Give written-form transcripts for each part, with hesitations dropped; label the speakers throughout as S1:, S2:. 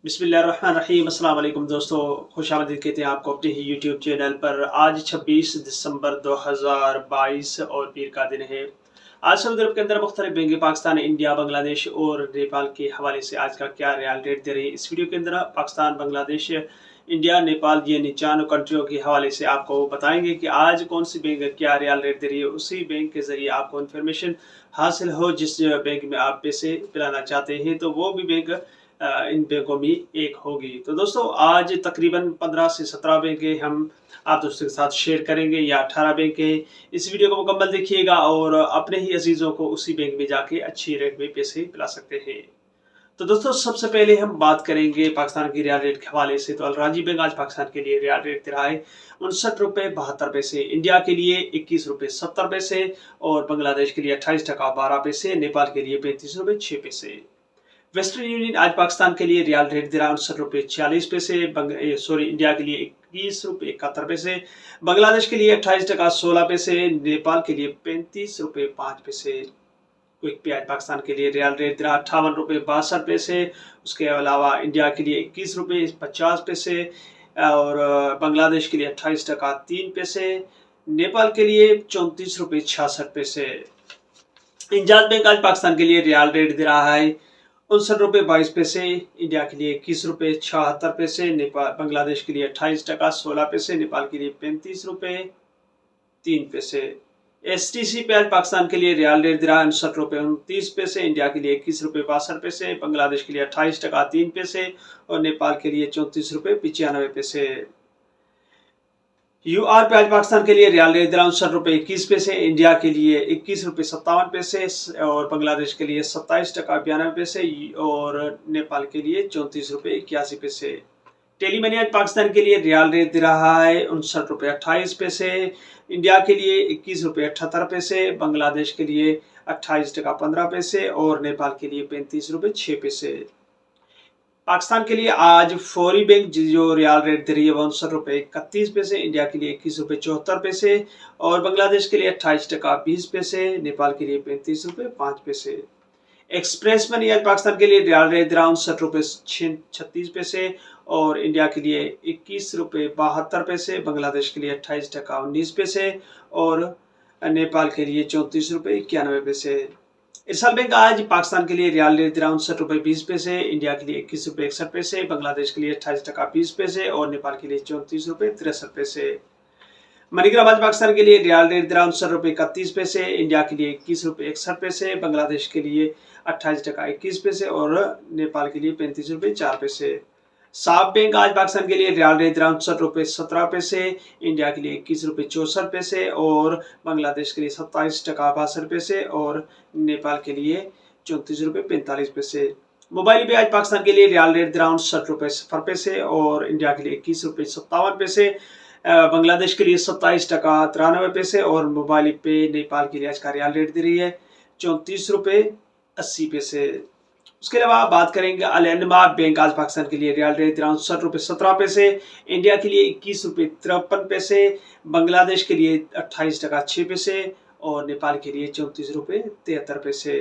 S1: बिस्मिल्लाहिर्रहमानिर्रहीम। अस्सलाम वालेकुम दोस्तों, खुश आमदीद कहते हैं आपको अपने ही यूट्यूब चैनल पर। आज 26 दिसंबर 2022 और पीर का दिन है। आज सऊदी अरब के अंदर मुख्तलिफ बैंक पाकिस्तान, इंडिया, बांग्लादेश और नेपाल के हवाले से आज का क्या रियल रेट दे रहे हैं, इस वीडियो के अंदर पाकिस्तान, बांग्लादेश, इंडिया, नेपाल ये चारों कंट्रियों के हवाले से आपको बताएंगे कि आज कौन सी बैंक क्या रियल रेट दे रही है। उसी बैंक के जरिए आपको इन्फॉर्मेशन हासिल हो जिस बैंक में आप पैसे पिलाना चाहते हैं, तो वो भी बैंक इन बैंकों में एक होगी। तो दोस्तों आज तकरीबन 15 से 17 बैंक हम आप दोस्तों के साथ शेयर करेंगे, या 18 बैंक है। इस वीडियो को मुकम्मल देखिएगा और अपने ही अजीजों को उसी बैंक में जाके अच्छी रेट में पैसे पिला सकते हैं। तो दोस्तों सबसे पहले हम बात करेंगे पाकिस्तान की रियाल रेट के हवाले से। तो अलराजी बैंक आज पाकिस्तान के लिए रियाल रेट दे रहा है 59 रुपये 72 पैसे, इंडिया के लिए 21 रुपये 70 पैसे और बांग्लादेश के लिए 28 टका 12 पैसे, नेपाल के लिए 35 रुपये 6 पैसे। वेस्टर्न यूनियन आज पाकिस्तान के लिए रियाल रेट दे रहा है 59 रुपये 40 पैसे, इंडिया के लिए 21 रुपये 71 पैसे, बांग्लादेश के लिए 28 टका 16 पैसे, नेपाल के लिए 35 रुपये 5 पैसे। क्विक पे आज पाकिस्तान के लिए रियाल रेट दे रहा है 58 रुपये 62 पैसे। उसके अलावा इंडिया के लिए 21 रुपये 50 पैसे और बांग्लादेश के लिए 28 टका 3 पैसे, नेपाल के लिए 34 रुपये 66 पैसे। इंजाज बैंक आज पाकिस्तान के लिए रियाल रेट दे रहा है 59 रुपये 22 पैसे, इंडिया के लिए 21 रुपये 76 पैसे, नेपाल बांग्लादेश के लिए 28 टका 16 पैसे, नेपाल के लिए 35 रुपये 3 पैसे। STC पे आज पाकिस्तान के लिए रियाल रेट दे रहा है 59 रुपये 29 पैसे, इंडिया के लिए 21 रुपये 62 पैसे, बांग्लादेश के लिए 28 टका 3 पैसे और नेपाल के लिए 34 रुपये 95 पैसे। UR पे आज पाकिस्तान के लिए रियाल रेट दे रहा है 59 रुपये 21 पैसे, इंडिया के लिए 21 रुपये 57 पैसे और बांग्लादेश के लिए 27 टका 92 पैसे और नेपाल के लिए 34 रुपये 81 पैसे। टेली मनी आज पाकिस्तान के लिए रियाल रेट दे रहा है 59 रुपये 28 पैसे, इंडिया के लिए 21 रुपये 78 पैसे, बांग्लादेश के लिए 28 टका 15 पैसे और नेपाल के लिए 35 रुपये 6 पैसे। पाकिस्तान के लिए आज फौरी बैंक जो रियाल रेट दे रही है 59 रुपये 31 पैसे, इंडिया के लिए 21 रुपये 74 पैसे और बांग्लादेश के लिए 28 टका 20 पैसे, नेपाल के लिए 35 रुपये 5 पैसे। एक्सप्रेस मनी आज पाकिस्तान के लिए रियाल रेट दे रहा है 59 रुपये 36 पैसे और इंडिया के लिए 21 रुपये 72 पैसे, बांग्लादेश के लिए 28 टका 19 पैसे और नेपाल के लिए 34 रुपये 91 पैसे। इरसाल बैंक आज पाकिस्तान के लिए रियाल रेट दे रहा है 59 रुपये 20 पैसे, इंडिया के लिए 21 रुपये 61 पैसे, बांग्लादेश के लिए 28 टका 20 पैसे और नेपाल के लिए 34 रुपये 63 पैसे। मनीग्राम आज पाकिस्तान के लिए रियाल रेट दे रहा है 59 रुपये 31 पैसे, इंडिया के लिए 21 रुपये 61 पैसे, बांग्लादेश के लिए 28 टका 21 पैसे और नेपाल के लिए 35 रुपये 4 पैसे। साफ बैंक आज पाकिस्तान के लिए रियाल रेट दे रहा है 59 रुपये 17 पैसे, इंडिया के लिए 21 रुपये 64 पैसे और बांग्लादेश के लिए 27 टका 62 पैसे और नेपाल के लिए 34 रुपये 45 पैसे। मोबाइल पे आज पाकिस्तान के लिए रियाल रेट दे रहा है 59 रुपये 0 पैसे और इंडिया के लिए 21 रुपये 57 पैसे, बांग्लादेश के लिए 27 टका 93 पैसे और मोबाइल पे नेपाल के लिए आज का रियाल रेट दे रही है 34 रुपये 80 पैसे। उसके अलावा बात करेंगे अल-एनमा बैंक आज पाकिस्तान के लिए रियाल रेट दे रहा है 59 रुपये 17 पैसे, इंडिया के लिए 21 रुपये 53 पैसे, बांग्लादेश के लिए 28 टका 6 पैसे और नेपाल के लिए 34 रुपये 73 पैसे।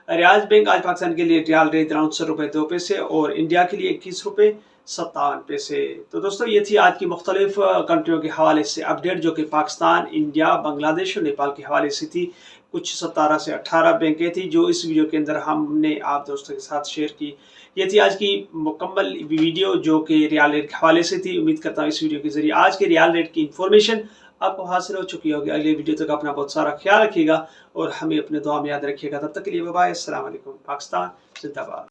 S1: रियाज बैंक आज पाकिस्तान के लिए रियाल रेट दे रहा है 59 रुपये 2 पैसे और इंडिया के लिए 21 रुपये 57 पैसे। तो दोस्तों ये थी आज की मुख्तलिफ कंट्रियों के हवाले से अपडेट, जो कि पाकिस्तान, इंडिया, बांग्लादेश और नेपाल के हवाले से थी। कुछ 17 से 18 बैंकें थी जो इस वीडियो के अंदर हमने आप दोस्तों के साथ शेयर की। ये थी आज की मुकम्मल वीडियो जो कि रियाल रेट के हवाले से थी। उम्मीद करता हूँ इस वीडियो के जरिए आज के रियाल रेट की इन्फॉर्मेशन आपको हासिल हो चुकी होगी। अगले वीडियो तक अपना बहुत सारा ख्याल रखिएगा और हमें अपने दुआ में याद रखिएगा। तब तक के लिए बाय बाय। अस्सलाम वालेकुम। पाकिस्तान जिंदाबाद।